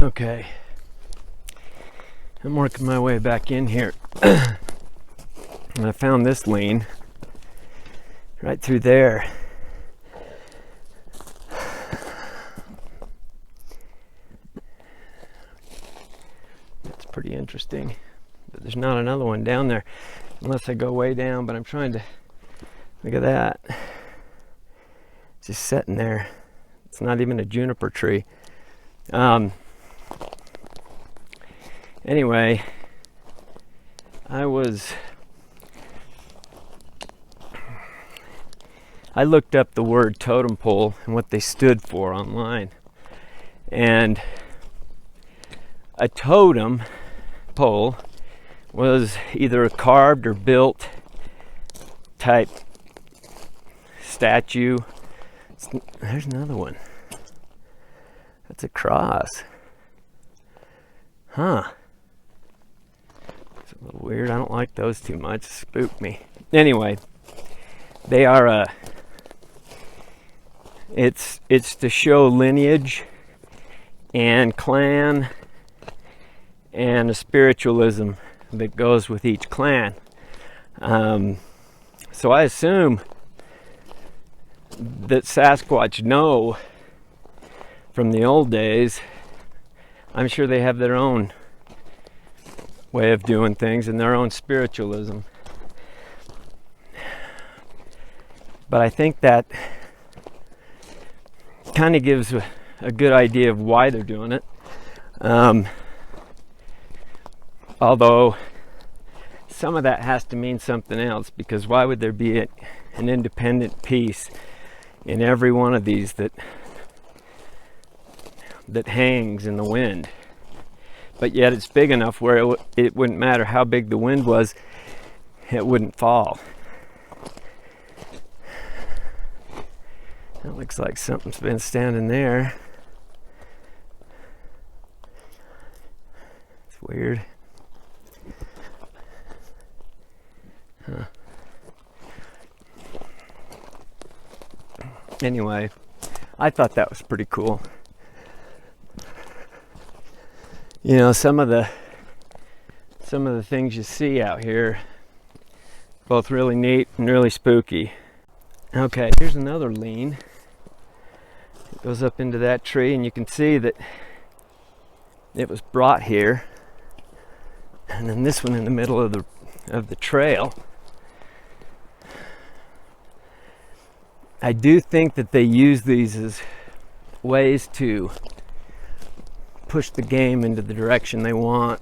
Okay, I'm working my way back in here. And I found this lean right through there. That's pretty interesting. But there's not another one down there unless I go way down, but I'm trying to look at that. It's just sitting there. It's not even a juniper tree. Anyway, I looked up the word totem pole and what they stood for online. And a totem pole was either a carved or built type statue. There's another one. That's a cross. Huh. It's a little weird. I don't like those too much. Spook me. Anyway, they are it's to show lineage and clan and a spiritualism that goes with each clan. So I assume that Sasquatch know from the old days. I'm sure they have their own way of doing things and their own spiritualism. But I think that kind of gives a good idea of why they're doing it. Although some of that has to mean something else, because why would there be an independent piece in every one of these that hangs in the wind, but yet it's big enough where it wouldn't matter how big the wind was, it wouldn't fall. That looks like something's been standing there. It's weird. Huh. Anyway, I thought that was pretty cool. You know, some of the things you see out here, both really neat and really spooky. Okay, here's another lean. It goes up into that tree, and you can see that it was brought here. And then this one in the middle of the trail. I do think that they use these as ways to push the game into the direction they want.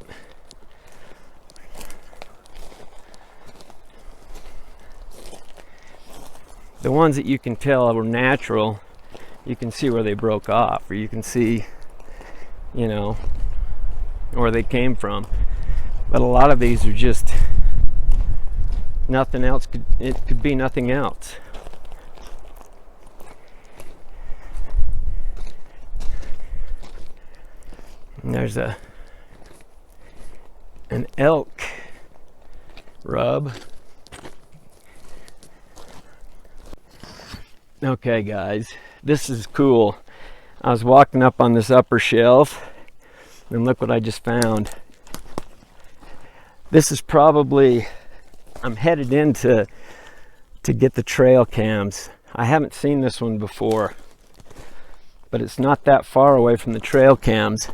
The ones that you can tell were natural, you can see where they broke off, or you can see, you know, where they came from. But a lot of these are just nothing else. It could be nothing else. And there's an elk rub. Okay guys, this is cool. I was walking up on this upper shelf and look what I just found. This is probably, I'm headed in to get the trail cams. I haven't seen this one before, but it's not that far away from the trail cams.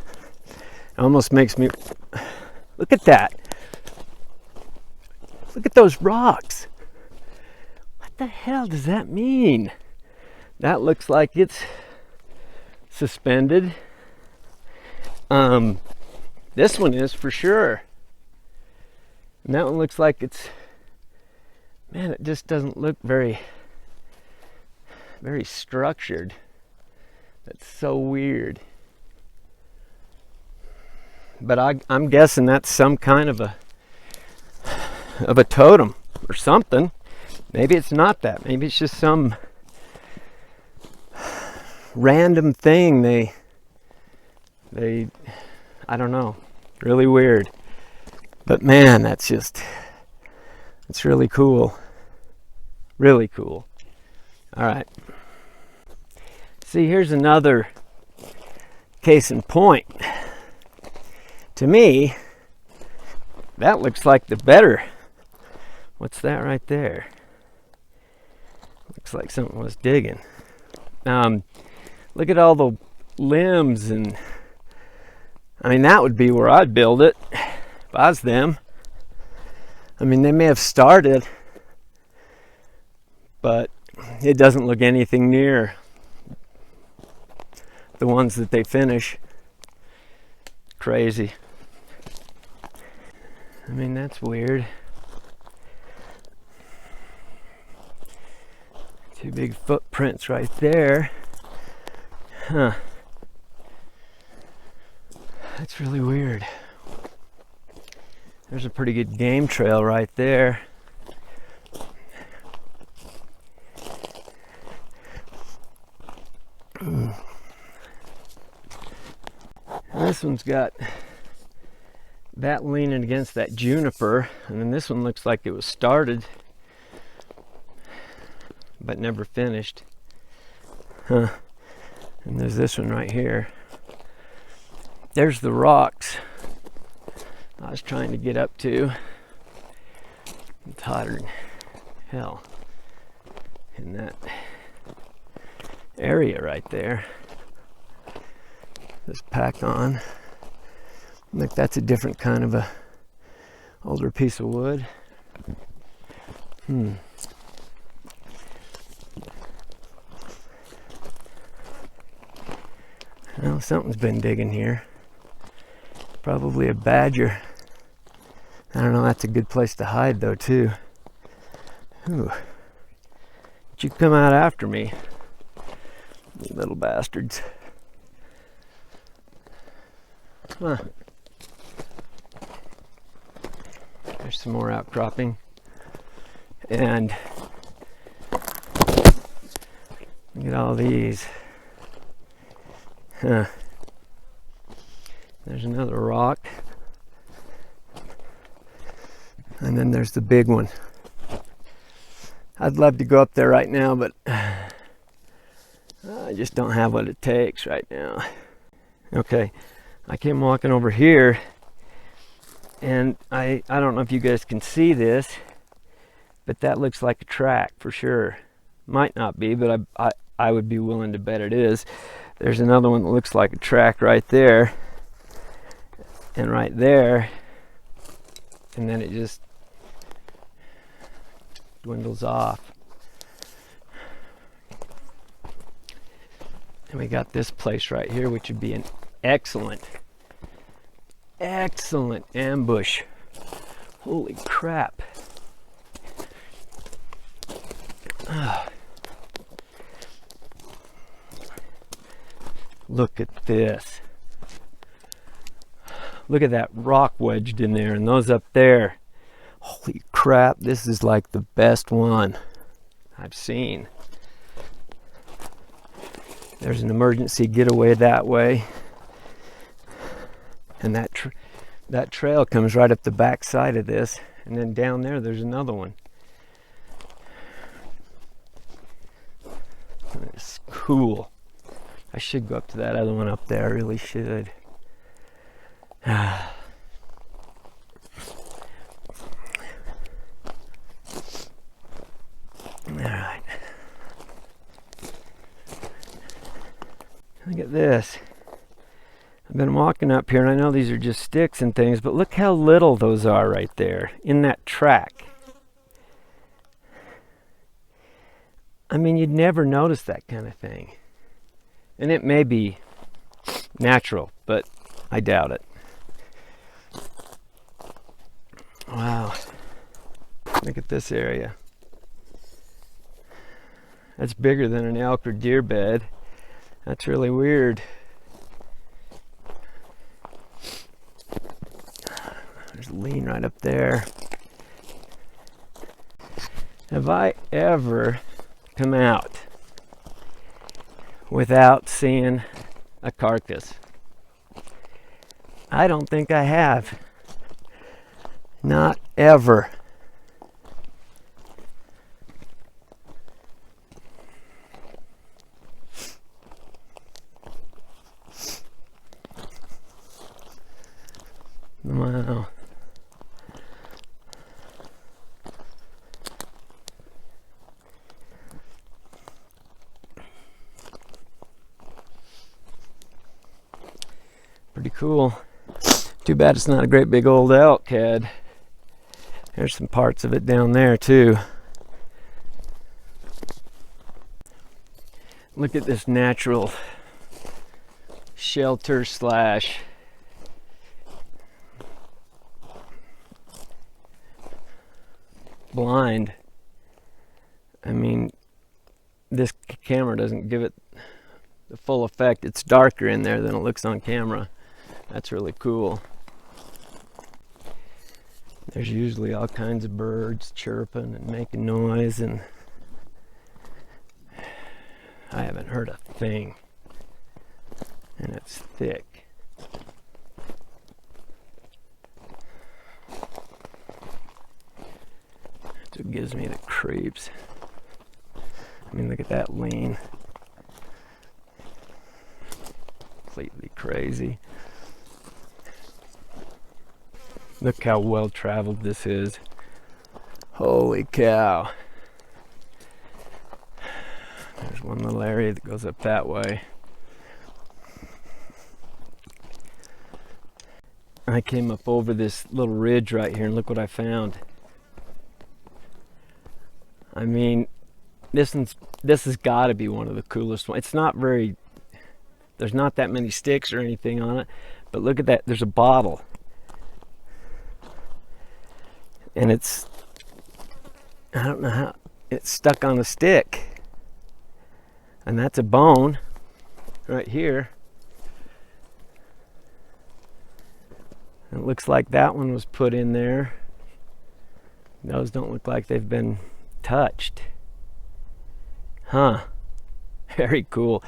It almost makes me, look at that. Look at those rocks. What the hell does that mean? That looks like it's suspended. This one is for sure. And that one looks like it's, man, it just doesn't look very structured. That's so weird. But I'm guessing that's some kind of a totem or something. Maybe it's not that. Maybe it's just some random thing they I don't know. Really weird. But man, it's really cool. Really cool. All right. See, here's another case in point. To me, that looks like the better. What's that right there? Looks like something was digging. Look at all the limbs, and I mean, that would be where I'd build it if I was them. I mean, they may have started, but it doesn't look anything near the ones that they finish. Crazy. I mean, that's weird. Two big footprints right there. Huh. That's really weird. There's a pretty good game trail right there. This one's got that leaning against that juniper, and then this one looks like it was started but never finished. Huh. And there's this one right here. There's the rocks I was trying to get up to. It's hotter than hell in that area right there. This pack on. Look, that's a different kind of a older piece of wood. Well, something's been digging here. Probably a badger. I don't know, that's a good place to hide though too. Ooh. But you come out after me, you little bastards. Huh. There's some more outcropping. And look at all these. Huh. There's another rock. And then there's the big one. I'd love to go up there right now, but I just don't have what it takes right now. Okay, I came walking over here, and I don't know if you guys can see this, but that looks like a track for sure. Might not be, but I would be willing to bet it is. There's another one that looks like a track right there, and right there, and then it just dwindles off. And we got this place right here, which would be an excellent ambush. Holy crap. Look at this. Look at that rock wedged in there, and those up there. Holy crap, this is like the best one I've seen. There's an emergency getaway that way. And that trail comes right up the back side of this. And then down there's another one. It's cool. I should go up to that other one up there. I really should. All right. Look at this. I've been walking up here, and I know these are just sticks and things, but look how little those are right there in that track. I mean, you'd never notice that kind of thing. And it may be natural, but I doubt it. Wow. Look at this area. That's bigger than an elk or deer bed. That's really weird. There's a lean right up there. Have I ever come out without seeing a carcass? I don't think I have. Not ever. Wow. Pretty cool. Too bad it's not a great big old elk head. There's some parts of it down there too. Look at this natural shelter slash blind. I mean, this camera doesn't give it the full effect. It's darker in there than it looks on camera. That's really cool. There's usually all kinds of birds chirping and making noise, and I haven't heard a thing. And it's thick. That's what gives me the creeps. I mean, look at that lean. Completely crazy. Look how well traveled this is. Holy cow. There's one little area that goes up that way. I came up over this little ridge right here and look what I found. I mean, this has got to be one of the coolest ones. It's not very, there's not that many sticks or anything on it, but look at that, there's a bottle. And it's, I don't know how, it's stuck on a stick. And that's a bone right here. It looks like that one was put in there. Those don't look like they've been touched. Huh. Very cool.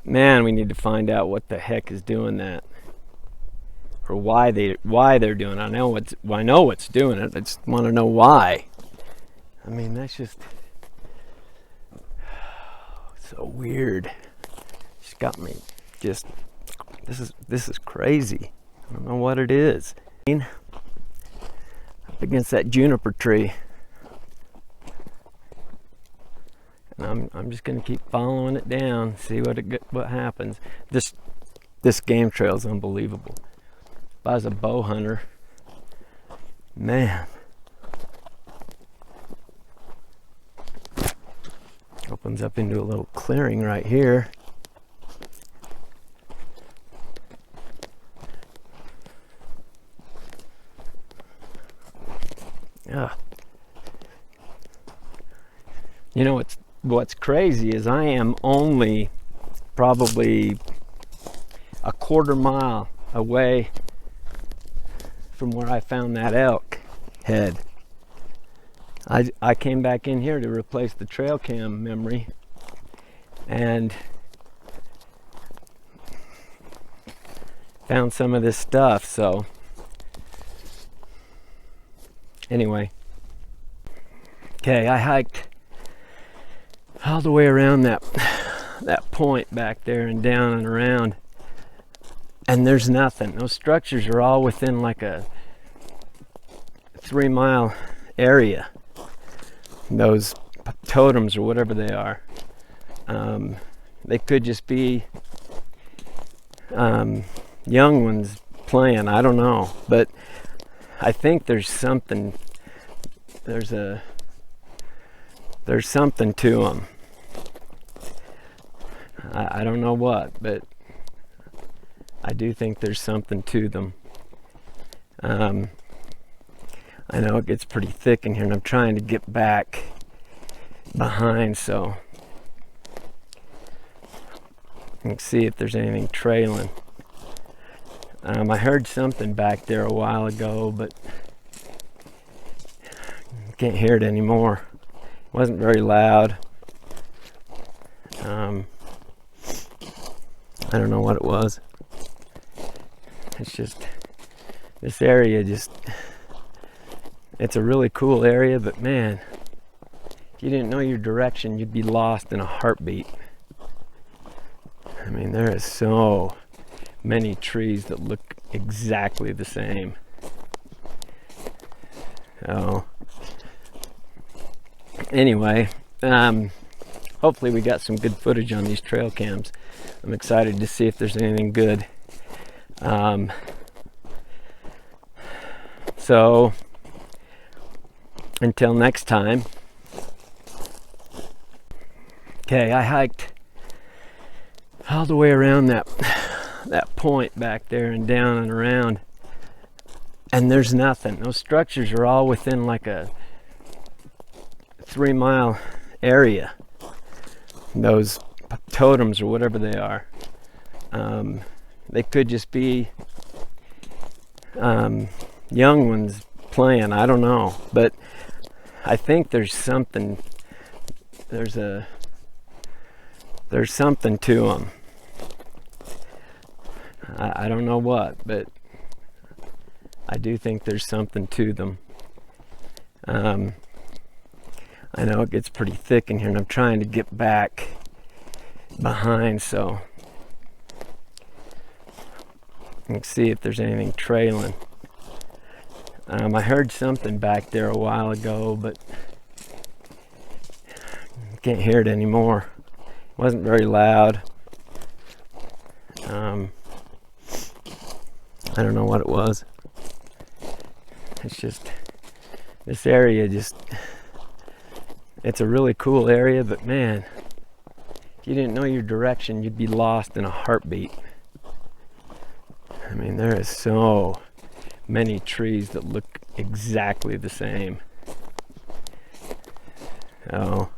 Man, we need to find out what the heck is doing that. Or why they're doing it. I know what's doing it. I just want to know why. I mean, that's just so weird. It's got me just, this is crazy. I don't know what it is. Up against that juniper tree. And I'm just gonna keep following it down, see what happens. This game trail is unbelievable. If I was a bow hunter, man. Opens up into a little clearing right here. Yeah. You know what's crazy is I am only probably a quarter mile away from where I found that elk head. I came back in here to replace the trail cam memory, and found some of this stuff. So anyway, okay, I hiked all the way around that point back there and down and around, and there's nothing. Those structures are all within like a 3-mile area. Those totems or whatever they are, they could just be young ones playing. I don't know, but I think there's something. There's something to them. I don't know what, but I do think there's something to them. I know it gets pretty thick in here, and I'm trying to get back behind so I can see if there's anything trailing. I heard something back there a while ago, but can't hear it anymore. It wasn't very loud. I don't know what it was. It's just, this area just, it's a really cool area, but man, if you didn't know your direction, you'd be lost in a heartbeat. I mean, there is so many trees that look exactly the same. So anyway, hopefully we got some good footage on these trail cams. I'm excited to see if there's anything good. So until next time. Okay, I hiked all the way around that point back there and down and around, and there's nothing. Those structures are all within like a 3-mile area. Those totems or whatever they are. They could just be young ones playing. I don't know, but I think there's something. There's something to them. I don't know what, but I do think there's something to them. I know it gets pretty thick in here, and I'm trying to get back behind so I can see if there's anything trailing. I heard something back there a while ago, but I can't hear it anymore. It wasn't very loud. I don't know what it was. It's just, this area it's a really cool area, but man, if you didn't know your direction, you'd be lost in a heartbeat. I mean, there is so many trees that look exactly the same. So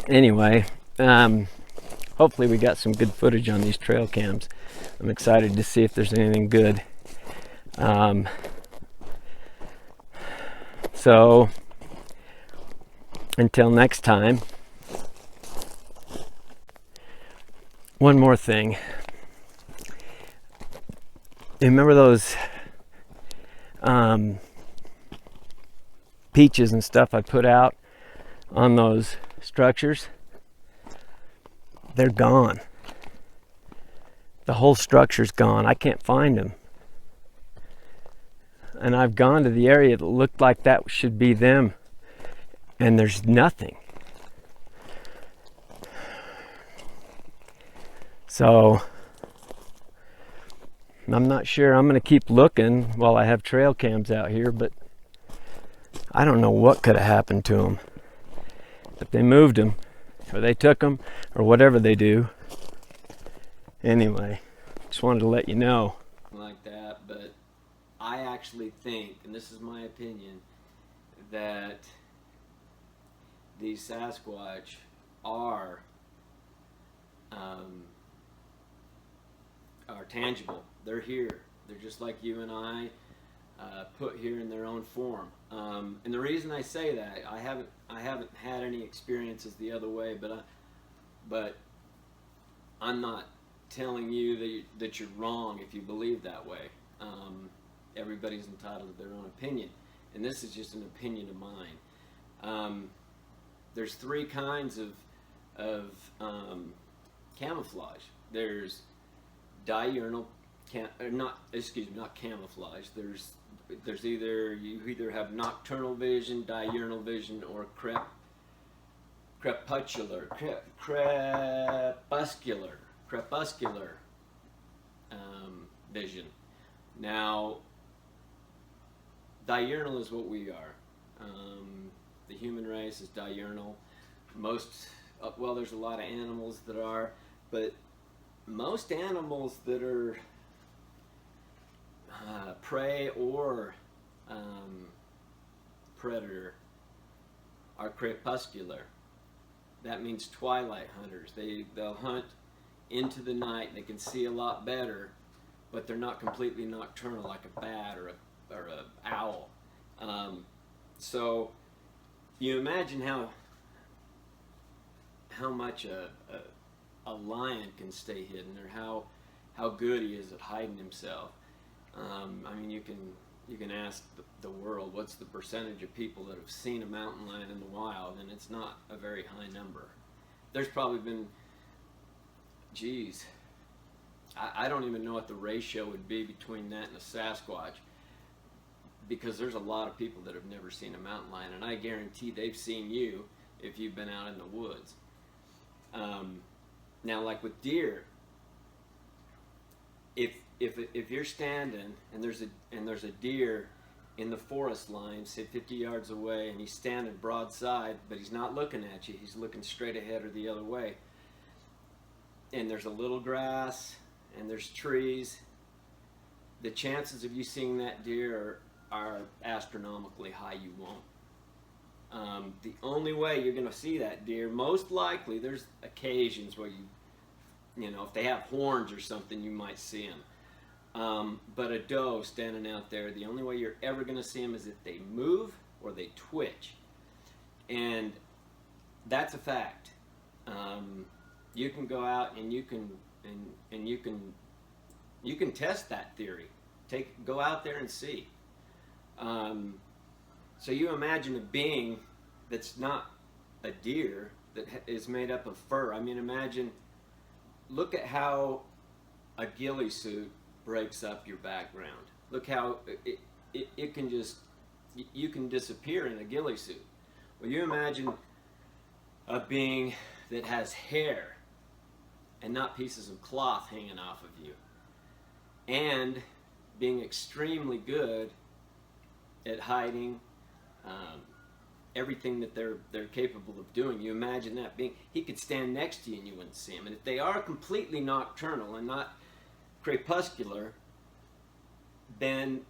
anyway, hopefully we got some good footage on these trail cams. I'm excited to see if there's anything good. So until next time, one more thing. You remember those peaches and stuff I put out on those structures? They're gone. The whole structure's gone. I can't find them. And I've gone to the area that looked like that should be them, and there's nothing. So I'm not sure. I'm going to keep looking while I have trail cams out here, but I don't know what could have happened to them. If they moved them, or they took them, or whatever they do. Anyway, just wanted to let you know. Like that, but I actually think, and this is my opinion, that these Sasquatch are tangible. They're here. They're just like you and I, put here in their own form. And the reason I say that, I haven't had any experiences the other way, but I'm not telling you that you're wrong if you believe that way. Everybody's entitled to their own opinion, and this is just an opinion of mine. There's 3 kinds of camouflage. There's diurnal, not camouflage. There's you either have nocturnal vision, diurnal vision, or crepuscular vision. Now, diurnal is what we are. The human race is diurnal. Well, there's a lot of animals that are, but most animals that are prey or predator are crepuscular. That means twilight hunters. They'll hunt into the night. They can see a lot better, but they're not completely nocturnal like a bat or a owl. So you imagine how much a lion can stay hidden, or how good he is at hiding himself. I mean, you can ask the world, what's the percentage of people that have seen a mountain lion in the wild, and it's not a very high number. There's probably been, geez, I don't even know what the ratio would be between that and a Sasquatch. because there's a lot of people that have never seen a mountain lion, and I guarantee they've seen you if you've been out in the woods. Now, like with deer, if you're standing and there's a deer in the forest line, say 50 yards away, and he's standing broadside, but he's not looking at you, he's looking straight ahead or the other way, and there's a little grass and there's trees, the chances of you seeing that deer are astronomically high. You won't. The only way you're going to see that deer, most likely, there's occasions where you know, if they have horns or something, you might see them. But a doe standing out there, the only way you're ever going to see them is if they move or they twitch. And that's a fact. You can go out and you can test that theory. Go out there and see. So you imagine a being that's not a deer, that is made up of fur. I mean, look at how a ghillie suit breaks up your background. Look how it can just, you can disappear in a ghillie suit. Well, you imagine a being that has hair and not pieces of cloth hanging off of you, and being extremely good at hiding everything that they're capable of doing. You imagine that being, he could stand next to you and you wouldn't see him. And if they are completely nocturnal and not crepuscular, then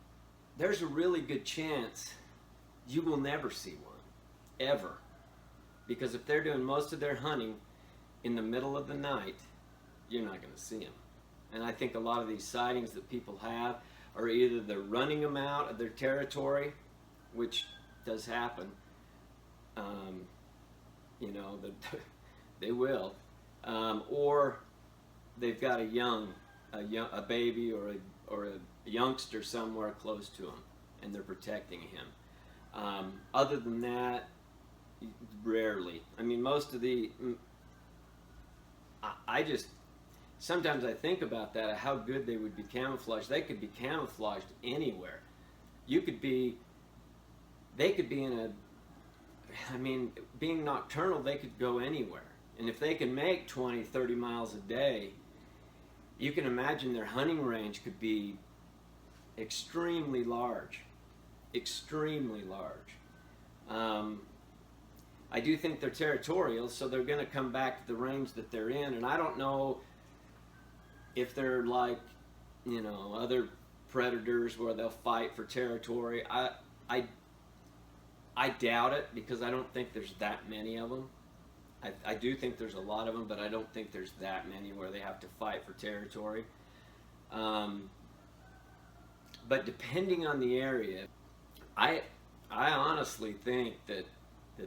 there's a really good chance you will never see one, ever. Because if they're doing most of their hunting in the middle of the night, you're not going to see them. And I think a lot of these sightings that people have are either they're running them out of their territory, which does happen. You know, they will, or they've got a baby or a youngster somewhere close to them, and they're protecting him. Other than that, rarely. I mean, most of the, sometimes I think about that, how good they would be camouflaged. They could be camouflaged anywhere. They could be being nocturnal, they could go anywhere. And if they can make 20, 30 miles a day, you can imagine their hunting range could be extremely large. Extremely large. I do think they're territorial, so they're going to come back to the range that they're in. And I don't know if they're like, you know, other predators where they'll fight for territory. I doubt it, because I don't think there's that many of them. I do think there's a lot of them, but I don't think there's that many where they have to fight for territory. But depending on the area, I honestly think that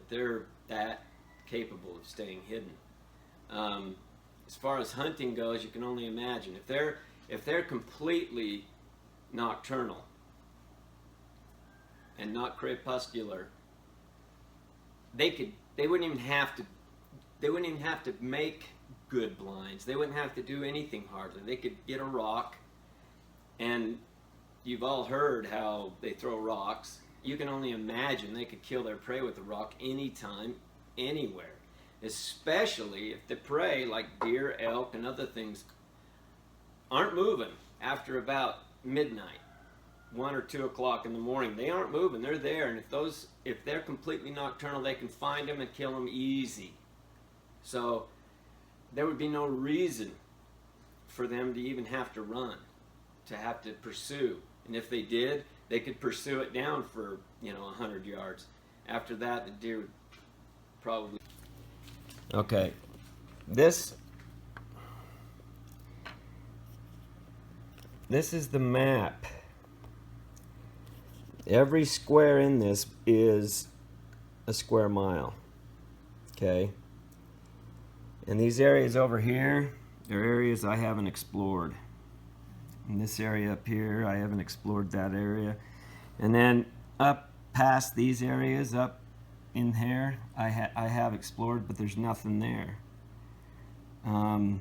they're that capable of staying hidden. As far as hunting goes, you can only imagine if they're completely nocturnal and not crepuscular, they wouldn't even have to make good blinds. They wouldn't have to do anything hardly. They could get a rock, and you've all heard how they throw rocks. You can only imagine they could kill their prey with a rock anytime, anywhere. Especially if the prey, like deer, elk, and other things, aren't moving after about midnight, 1 or 2 o'clock in the morning. They aren't moving, they're there, and if they're completely nocturnal, they can find them and kill them easy. So there would be no reason for them to even have to run, to have to pursue. And if they did, they could pursue it down for, 100 yards. After that, the deer would probably... Okay, this is the map. Every square in this is a square mile. Okay? And these areas over here are areas I haven't explored. In this area up here, I haven't explored that area. And then up past these areas, up in here, I have explored, but there's nothing there. And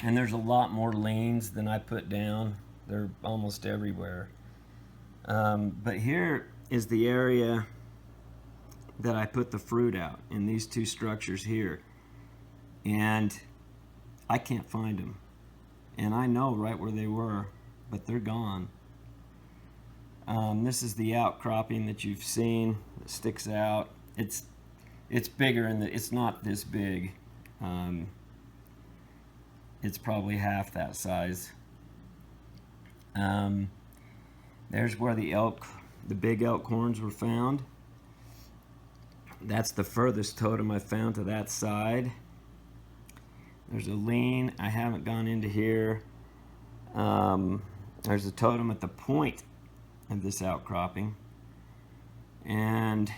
there's a lot more lanes than I put down. They're almost everywhere. But here is the area that I put the fruit out, in these two structures here. And I can't find them. And I know right where they were, but they're gone. This is the outcropping that you've seen that sticks out. It's bigger, and it's not this big. It's probably half that size. There's where the big elk horns were found. That's the furthest totem I found to that side. There's a lean. I haven't gone into here. There's a totem at the point of this outcropping. And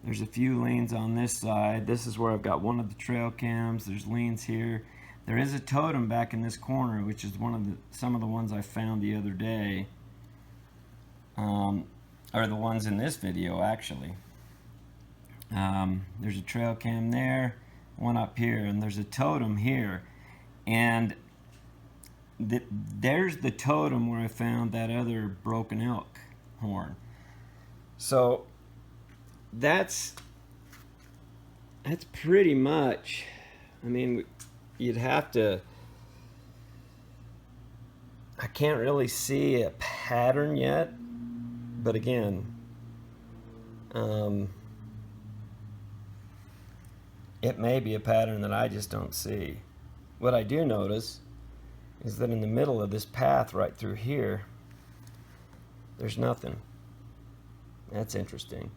there's a few leans on this side. This is where I've got one of the trail cams. There's leans here. There is a totem back in this corner, which is some of the ones I found the other day. Or the ones in this video, actually. There's a trail cam there, one up here, and there's a totem here. And there's the totem where I found that other broken elk horn. So that's pretty much, I mean, you'd have to, I can't really see a pattern yet, but again, it may be a pattern that I just don't see. What I do notice is that in the middle of this path right through here, there's nothing. That's interesting.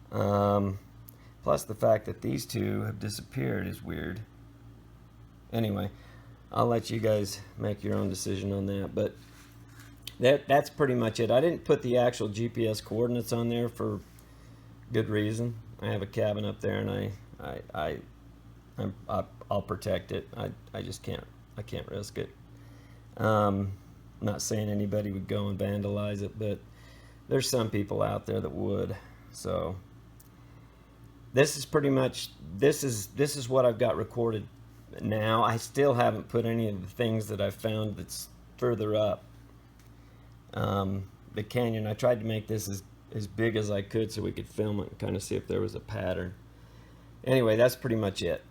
Plus the fact that these two have disappeared is weird. Anyway, I'll let you guys make your own decision on that, but that's pretty much it. I didn't put the actual GPS coordinates on there for good reason. I have a cabin up there, and I'll protect it. I just can't. I can't risk it. I'm not saying anybody would go and vandalize it, but there's some people out there that would. So this is pretty much, this is what I've got recorded now. I still haven't put any of the things that I found that's further up the canyon. I tried to make this as big as I could so we could film it and kind of see if there was a pattern. Anyway, that's pretty much it.